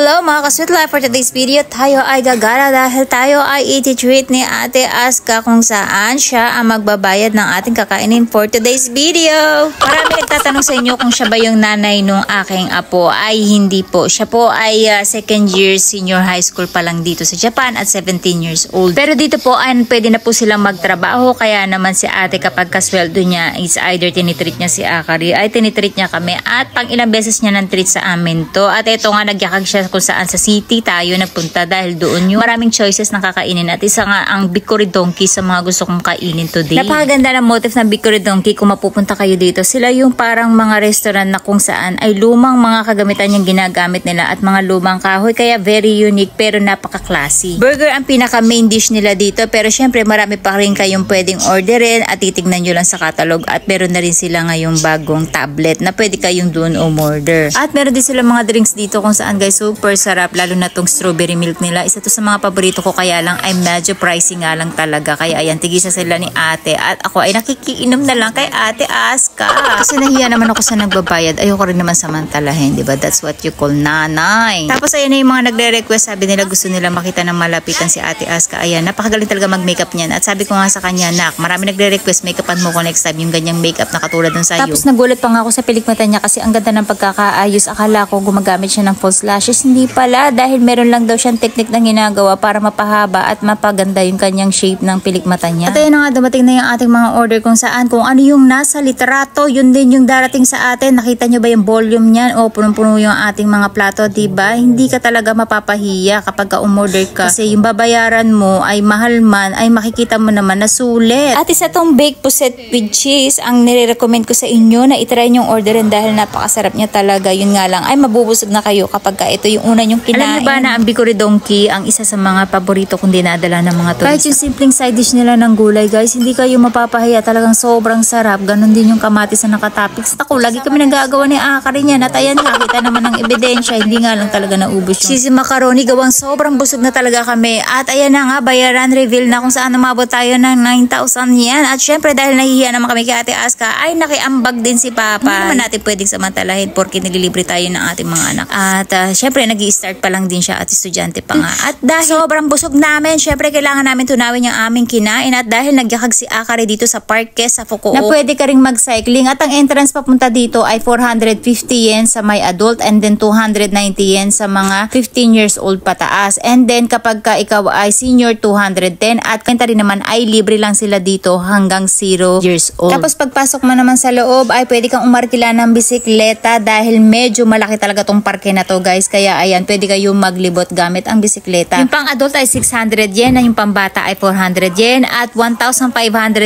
Hello mga ka-sweet life, for today's video tayo ay gagala dahil tayo ay iti-treat ni Ate Aska kung saan siya ang magbabayad ng ating kakainin for today's video. Marami nagtatanong sa inyo kung siya ba yung nanay nung aking apo. Ay hindi po. Siya po ay second year senior high school pa lang dito sa Japan at 17 years old. Pero dito po ay pwede na po silang magtrabaho, kaya naman si ate kapag kasweldo niya is either tinitreat niya si Akari ay tinitreat niya kami at pang ilang beses niya nang treat sa amin to. At ito nga nagyakag siya kung saan sa city tayo nagpunta dahil doon yung maraming choices ng kakainin at isa nga ang Bicuri Donkey sa mga gusto kong kainin today. Napakaganda ng motif ng Bicuri Donkey kung mapupunta kayo dito. Sila yung parang mga restaurant na kung saan ay lumang mga kagamitan yung ginagamit nila at mga lumang kahoy, kaya very unique pero napaka-classy. Burger ang pinaka main dish nila dito, pero syempre marami pa rin kayong pwedeng orderin at titignan nyo lang sa catalog at meron na rin sila ngayong bagong tablet na pwede kayong doon umorder. At meron din sila mga drinks dito kung saan guys super sarap, lalo na tong strawberry milk nila. Isa to sa mga paborito ko, kaya lang ay medyo pricey nga lang talaga. Kaya ayan, tigisa sila ni ate at ako ay nakikiinom na lang kay Ate Aska. Kasi nahiya naman ako sa nagbabayad. Ayoko rin naman samantalahin, diba? That's what you call nanay. Tapos ayan na yung mga nagre-request. Sabi nila gusto nila makita ng malapitan si Ate Aska. Ayan, napakagaling talaga mag-makeup niyan. At sabi ko nga sa kanya, nak, marami nagre-request, makeupan mo ko next time yung ganyang makeup na katulad ng sa'yo. Tapos nagulat pa nga ako sa pelikmata niya kasi ang ganda ng pagkakaayos. Akala ko gumagamit siya ng false lashes. Hindi pala, dahil meron lang daw siyang technique na ginagawa para mapahaba at mapaganda yung kanyang shape ng pilikmata niya. At ayun na nga, dumating na yung ating mga order kung saan kung ano yung nasa litrato, yun din yung darating sa atin. Nakita nyo ba yung volume niyan? O punong-puno yung ating mga plato, diba? Hindi ka talaga mapapahiya kapag umorder ka. Kasi yung babayaran mo ay mahal man, ay makikita mo naman na sulit. At isa tong baked puset with cheese, ang nire-recommend ko sa inyo na itry nyong orderin dahil napakasarap niya talaga. Yun nga lang, ay mabubusog na kayo kapag ito yung una nyong kinain. Alam niyo ba na ang Bicuri Donkey ang isa sa mga paborito kong dinadala ng mga turista? Kahit yung simpleng side dish nila ng gulay guys, hindi kayo mapapahiya, talagang sobrang sarap. Ganon din yung kamatis na nakatopics. Ako, lagi kami nagagawa ni Akari niyan at ayan, nakita naman ng ebidensya, hindi nga lang talaga naubos yung cheesy macaroni, gawang sobrang busog na talaga kami. At ayan na nga, bayaran reveal na kung saan umabot tayo ng 9,000 yan. At syempre dahil nahihiya naman kami kay Ate Aska, ay nakiambag din si Papa. Hindi naman natin pwedeng samantalahin porque nililibre tayo ng ating mga anak. At syempre nag-i-start pa lang din siya at estudyante pa nga. At dahil sobrang busog namin, syempre kailangan namin tunawin yung aming kinain. At dahil nagyakag si Akari dito sa Parque sa Fukuoka na pwede ka ring mag-cycling. At ang entrance papunta dito ay 450 yen sa may adult and then 290 yen sa mga 15 years old pataas. And then kapag ka ikaw ay senior, 210. At kanta rin naman ay libre lang sila dito hanggang 0 years old. Tapos pagpasok mo naman sa loob ay pwede kang umarkila ng bisikleta dahil medyo malaki talaga tong parke na to guys. Kaya ayan, pwede kayong maglibot gamit ang bisikleta. Yung pang adult ay 600 yen na yung pang bata ay 400 yen at 1,500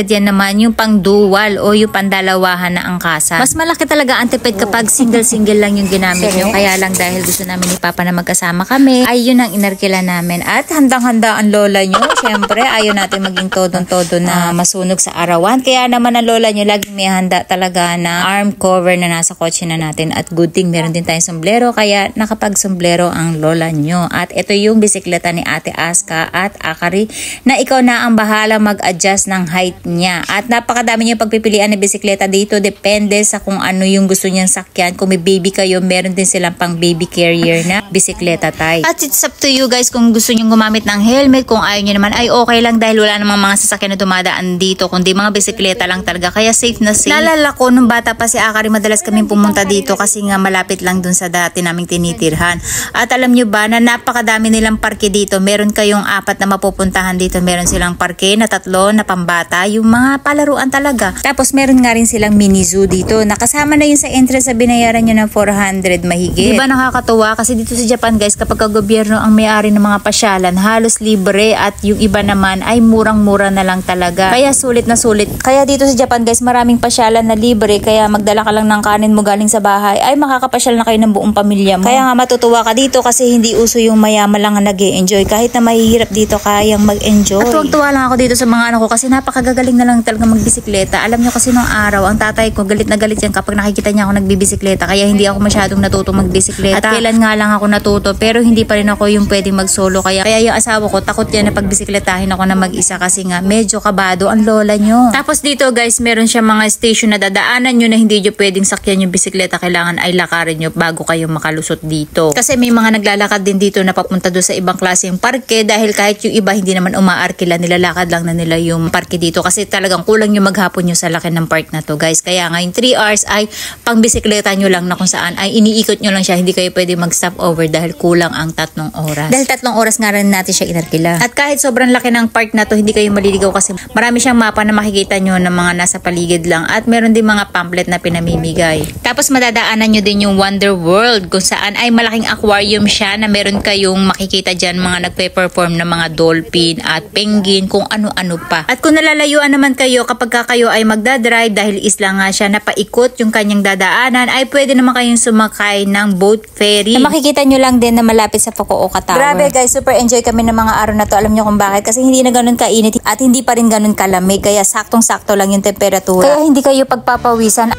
yen naman yung pang dual o yung pandalawahan na angkasa. Mas malaki talaga ang tipid kapag single lang yung ginamit nyo. Kaya lang dahil gusto namin ni Papa na magkasama kami, ay yun ang inarkila namin. At handang-handa ang lola nyo. Siyempre, ayaw natin maging todo na masunog sa arawan. Kaya naman ang lola nyo, laging may handa talaga na arm cover na nasa kotse na natin. At good thing, meron din tayong sombrero. Kaya nakapag-sombrero ang lola nyo. At ito yung bisikleta ni Ate Aska at Akari na ikaw na ang bahala mag-adjust ng height niya. At napakadami nyo pagpipilian ng bisikleta dito. Depende sa kung ano yung gusto niyang sakyan. Kung may baby kayo, meron din silang pang baby carrier na bisikleta type. At it's up to you guys kung gusto nyo gumamit ng helmet. Kung ayaw nyo naman ay okay lang dahil wala namang mga sasakyan na dumadaan dito. Kundi mga bisikleta lang talaga. Kaya safe na safe. Naalala ko nung bata pa si Akari, madalas kaming pumunta dito kasi nga malapit lang dun sa dati naming tinitirhan. At alam nyo ba na napakadami nilang parke dito. Meron kayong 4 na mapupuntahan dito. Meron silang parke na 3 na pambata. Yung mga palaruan talaga. Tapos meron nga rin silang mini zoo dito. Nakasama na yun sa entrance sa binayaran nyo ng 400 mahigit. Diba nakakatuwa? Kasi dito sa Japan guys, kapag gobyerno ang may-ari ng mga pasyalan, halos libre at yung iba naman ay murang-mura na lang talaga. Kaya sulit na sulit. Kaya dito sa Japan guys, maraming pasyalan na libre. Kaya magdala ka lang ng kanin mo galing sa bahay, ay makakapasyal na kayo ng buong pamilya mo. Kaya nga matutuwa ka dito kasi hindi uso yung mayaman lang ang nag-e-enjoy. Kahit na mahihirap dito, kayang mag-enjoy. At tuwang-tuwa lang ako dito sa mga anak ko kasi napakagagaling na lang talaga magbisikleta. Alam nyo kasi nung araw, ang tatay ko galit na galit yan kapag nakikita niya ako nagbibisikleta. Kaya hindi ako masyadong natutong magbisikleta. At kailan nga lang ako natuto, pero hindi pa rin ako yung pwedeng mag-solo. Kaya yung asawa ko, takot yan na pagbisikletahin ako na mag-isa kasi nga medyo kabado ang lola nyo. Tapos dito guys, meron siya mga station na dadaanan nyo na hindi nyo pwedeng sakyan yung bisikleta. Kailangan ay lakarin nyo bago kayo makalusot dito. Kasi kasi may mga naglalakad din dito na papunta doon sa ibang klaseng parke dahil kahit yung iba hindi naman umaarkila, nilalakad lang na nila yung parke dito kasi talagang kulang yung maghapon nyo sa laki ng park na to guys. Kaya ngayon 3 hours ay pang bisikleta nyo lang na kung saan ay iniikot nyo lang siya, hindi kayo pwede mag-stop over dahil kulang ang 3 oras. Dahil 3 oras nga rin natin siya inarkila. At kahit sobrang laki ng park na to, hindi kayo maliligaw kasi marami siyang mapa na makikita nyo ng mga nasa paligid lang at meron din mga pamphlet na pinamimigay. Tapos madadaanan nyo din yung Wonder World kung saan ay malaking aquarium siya na meron kayong makikita dyan mga nagpe-perform ng mga dolphin at penguin kung ano-ano pa. At kung nalalayuan naman kayo kapag kayo ay magdadrive dahil isla nga siya na paikot yung kanyang dadaanan ay pwede naman kayong sumakay ng boat ferry. Na makikita nyo lang din na malapit sa Fukuoka Tower. Grabe guys, super enjoy kami ng mga araw na to. Alam nyo kung bakit? Kasi hindi na ganun kainit at hindi pa rin ganun kalamig. Kaya saktong-sakto lang yung temperatura. Kaya hindi kayo pagpapawisan.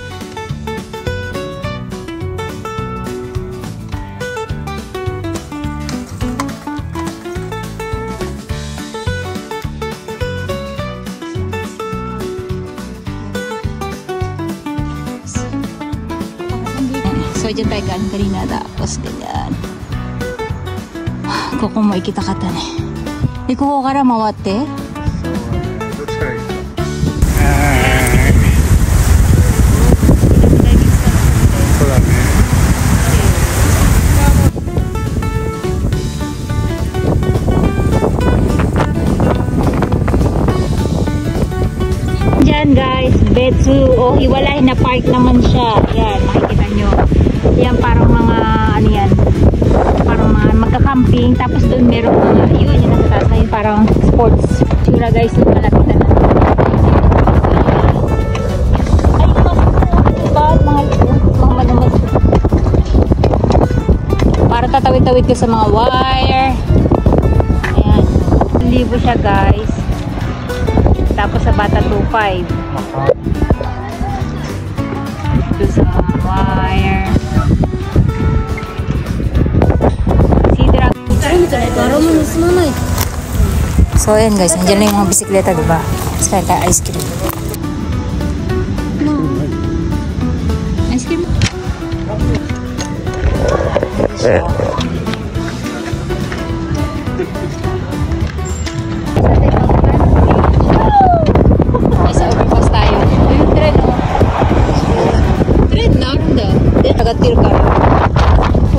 So, dyan tayo galing kanina tapos ganyan. Koko mo ikita ka tan eh. Koko kara mawatte? Dyan guys, Betsu o hiwalay na park naman siya. Yan, makikita nyo. Yan parang mga ano yan, parang mga magka-camping, tapos doon meron mga yun yung nasa taas na yun parang sports. Sura guys, yung malapitan na ay diba mga madamad para tatawid-tawid ko sa mga wire. Ayan, libo siya guys, tapos sa Bata 2.5 doon sa mga wire. So ayan guys, nandiyan na yung mga bisikleta, diba? Tapos kaya ice cream. No. Ice cream? Ay, sa overpass tayo. Ito yung tren, oh. Tren na, ganda. Taga-tir ka.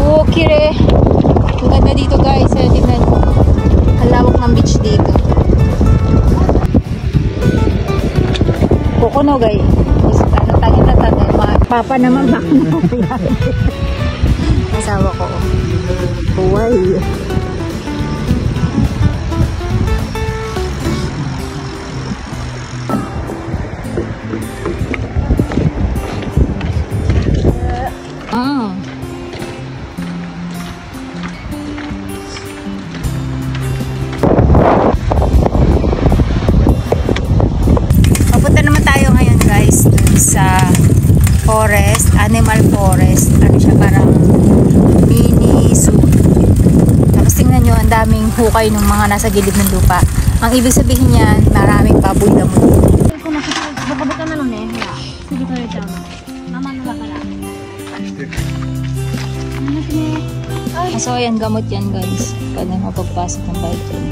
Oh, kire. Ang ganda dito guys, tingnan nyo. Ang lawak ng beach dito. Kukuno guys. Ano tayo na tayo. Papa naman, baka na asawa ko. Huwag. Sa forest, animal forest. Ano siya, parang mini zoo. Tapos tingnan nyo, ang daming hukay ng mga nasa gilid ng lupa. Ang ibig sabihin niyan, maraming baboy na mo. So ayan, gamot yan guys. Pwede mapagpasok ng bike yan.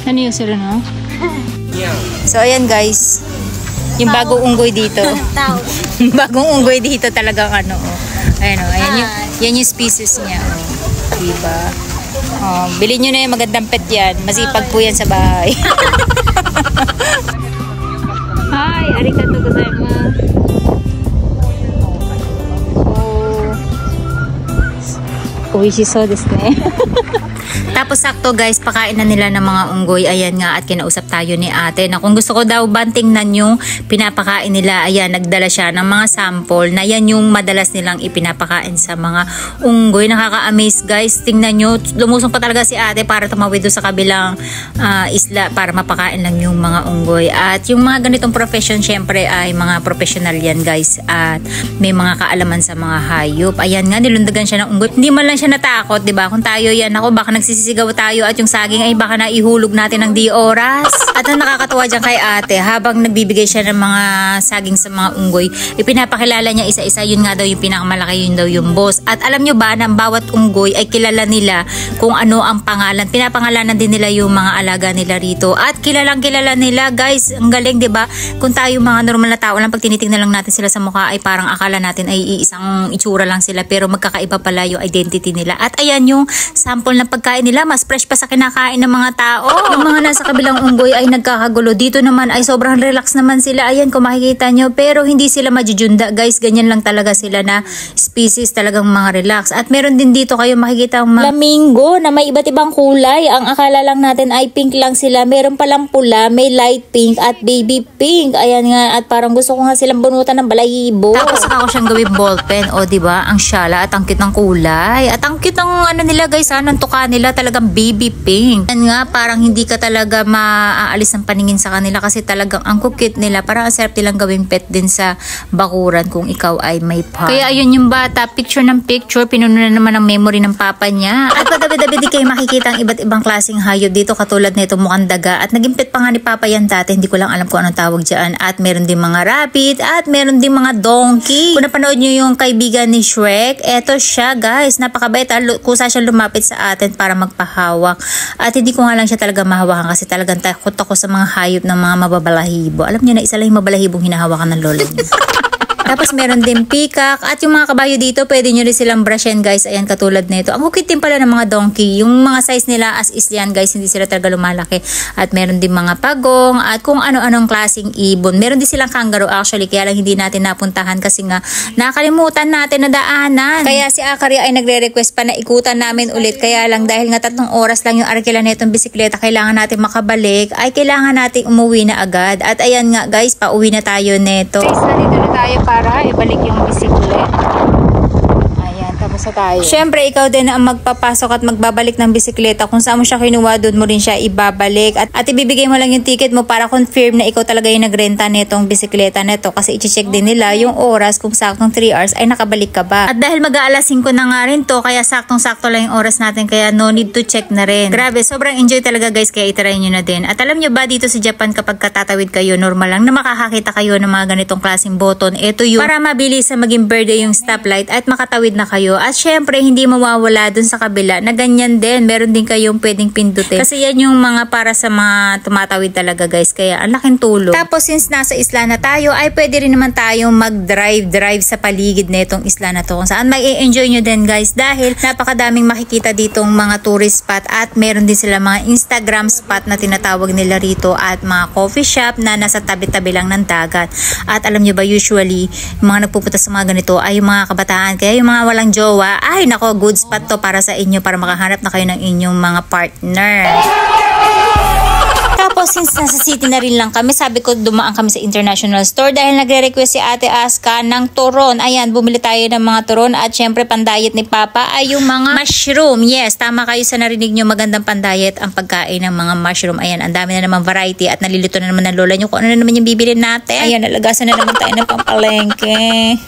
Ano yung sila, no? So ayan guys, yung bagong unggoy dito. Bagong unggoy dito talagang ano, oh. Ayan, oh, ayan yung, yan yung species niya, oh. Diba? Oh, bilhin nyo na yung magandang pet yan. Masipag po yan sa bahay. Hi, arigato gozaimasu. Oishiso desu ne. Tapos sakto guys, pakain na nila ng mga unggoy. Ayan nga, at kinausap tayo ni ate na kung gusto ko daw banting yung pinapakain nila. Ayan, nagdala siya ng mga sample na yan yung madalas nilang ipinapakain sa mga unggoy. Nakaka-amaze guys. Tingnan nyo, lumusong pa talaga si ate para tumawid doon sa kabilang isla para mapakain lang yung mga unggoy. At yung mga ganitong profession syempre ay mga professional yan guys. At may mga kaalaman sa mga hayop. Ayan nga, nilundagan siya ng unggoy. Hindi man lang siya natakot, diba? Kung tayo yan, ako baka nagsisisigaw tayo at yung saging ay baka naihulog natin ng di oras. At ang nakakatuwa dyan kay ate, habang nagbibigay siya ng mga saging sa mga unggoy, ipinapakilala niya isa-isa, yun nga daw yung pinakamalaki, yun daw yung boss. At alam nyo ba na bawat unggoy ay kilala nila kung ano ang pangalan. Pinapangalanan din nila yung mga alaga nila rito. At kilalang kilala nila guys, ang galing 'di ba? Kung tayo mga normal na tao lang, pag tinitingnan lang natin sila sa mukha ay parang akala natin ay isang itsura lang sila, pero magkakaiba pala yung identity nila. At ayan yung sample ng pagkain nila, mas fresh pa sa kinakain ng mga tao. Yung mga nasa kabilang unggoy ay nagkakagulo. Dito naman ay sobrang relax naman sila. Ayan kung makikita nyo, pero hindi sila majujunda guys. Ganyan lang talaga sila na species, talagang mga relax. At meron din dito kayo makikita ang flamingo na may iba't ibang kulay. Ang akala lang natin ay pink lang sila. Meron palang pula, may light pink at baby pink. Ayan nga, at parang gusto ko nga silang bunutan ng balahibo. Tapos saka ko siyang gawing ballpen. O diba, ang syala at ang cute ng kulay. At ang cute ng ano nila guys, ng tuka nila, talagang baby pink. Yan nga, parang hindi ka talaga maaalis ng paningin sa kanila kasi talagang ang cute nila. Parang ang sarap nilang gawing pet din sa bakuran kung ikaw ay may pa. Kaya ayun yung bata, picture ng picture, pinuno na naman ang memory ng papa niya. At padabi-dabi di kayo makikita ang iba't ibang klaseng hayop dito, katulad nito mukhang daga. At naging pet pa nga ni papa yan dati, hindi ko lang alam kung anong tawag dyan. At meron din mga rabbit, at meron din mga donkey. Kung napanood nyo yung kaibigan ni Shrek, eto siya guys, napakabait. Kusa siya lumapit sa atin para magpahawak. At hindi ko nga lang siya talaga mahawakan kasi talagang takot ako sa mga hayop ng mga mababalahibo. Alam niyo na isa lang yung mabalahibong hinahawakan ng lolo niya. Tapos meron din peacock at yung mga kabayo dito, pwede nyo rin silang brushin guys. Ayan, katulad nito. Ang cute din pala ng mga donkey. Yung mga size nila as is yan guys, hindi sila talaga lumalaki. At meron din mga pagong at kung ano-anong klaseng ibon. Meron din silang kangaroo actually, kaya lang hindi natin napuntahan kasi nga nakalimutan natin na daanan. Kaya si Akari ay nagre-request pa na ikutan namin ulit. Kaya lang dahil nga 3 oras lang yung arkila netong bisikleta, kailangan natin makabalik, ay kailangan natin umuwi na agad. At ayan nga guys, pauwi na tayo neto. Guys, nandito na tayo para ibalik yung bisikleta. Ayan, tapos na tayo. Siyempre, ikaw din ang magpapasok at magbabalik ng bisikleta. Kung saan mo siya kinuha, doon mo rin siya ibabalik. At ibibigay mo lang yung ticket mo para confirm na ikaw talaga yung nagrenta netong bisikleta neto. Kasi i-check din nila yung oras kung saktong 3 hours ay nakabalik ka ba. At dahil mag-aalas 5 na nga rin to, kaya saktong-sakto lang yung oras natin. Kaya no need to check na rin. Grabe, sobrang enjoy talaga guys. Kaya itry nyo na din. At alam nyo ba, dito sa Japan kapag katatawid kayo, normal lang na makakakita kayo ng mga ganitong klaseng button. Ito yung para mabilis sa maging birthday yung stoplight at makatawid na kayo. At syempre, hindi mawawala dun sa kabila na ganyan din. Meron din kayong pwedeng pindutin. Kasi yan yung mga para sa mga tumatawid talaga guys. Kaya ang laking tulong. Tapos since nasa isla na tayo, ay pwede rin naman tayong mag-drive sa paligid netong isla na to. Kung saan may enjoy nyo din guys. Dahil napakadaming makikita ditong mga tourist spot at meron din sila mga Instagram spot na tinatawag nila rito at mga coffee shop na nasa tabi-tabi lang ng dagat. At alam nyo ba, usually, yung mga nagpupunta sa mga ganito ay yung mga kabataan. Kaya yung mga walang jowa, ay nako, good spot to para sa inyo, para makahanap na kayo ng inyong mga partner. Tapos since nasa city na rin lang kami, sabi ko dumaan kami sa international store dahil nagre-request si Ate Aska ng turon. Ayan, bumili tayo ng mga turon at syempre pandayet ni Papa ay yung mga mushroom. Yes, tama kayo sa narinig nyo, magandang pandayet ang pagkain ng mga mushroom. Ayan, ang dami na naman variety at nalilito na naman ng lola nyo kung ano na naman yung bibili natin. Ayan, nalagasan na naman tayo ng pampalengke.